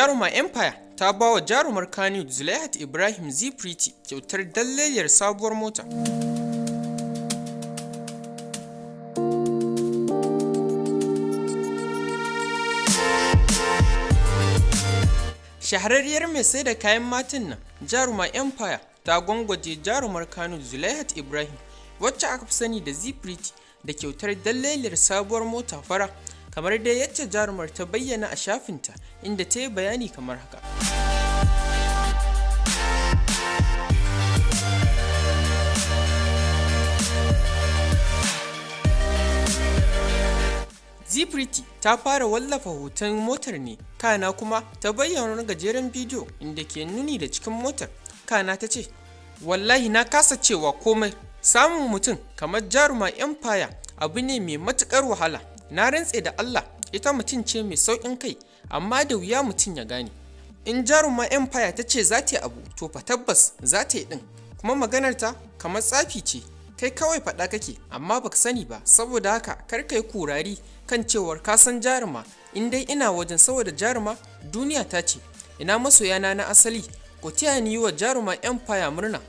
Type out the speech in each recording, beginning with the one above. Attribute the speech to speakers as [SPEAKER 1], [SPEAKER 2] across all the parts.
[SPEAKER 1] Jaruma Empire ta ba wa jarumar Kannywood Zulaihat Ibrahim zpretty kyautar dalliliyar sabuwar mota. Shahararriyar mai sai da kayan matan nan, Jaruma Empire ta gwangwaje jarumar Kannywood Zulaihat Ibrahim, wacce aka fi sani da zpretty, da kyautar dalliliyar sabuwar mota fara, kamar dai yacce jarumar ta bayyana a shafinta, inda ta yi bayani kamar haka. zpretty ta fara wallafa hoton motar ne, kana kuma ta bayyana wani gajeren bidiyo inda ke nuni da cikin motar. Kana ta ce, wallahi na kasa cewa komai, samun mutum kamar Jaruma Empire abu ne mai matukar wahala. Na rantse da Allah, ita mutum ce mai sauƙin kai, amma da wuya mutum ya gane. In Jaruma Empire ta ce za ta yi abu, to fa tabbas za ta yi ɗin, kuma maganarta kamar tsafi ce, kai kawai faɗa kake amma baka sani ba. Saboda haka kar ka yi kurari kan cewar ka san jaruma, in dai ina wajen, saboda jaruma duniya ta ce. Ina masoyana na asali, ku taya ni yi wa Jaruma Empire murna,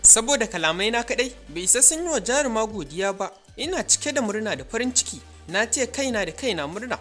[SPEAKER 1] saboda kalamai na kaɗai bai isa sun yi wa jaruma godiya ba. Ina cike da murna da farin ciki, na ce kaina da kaina murna.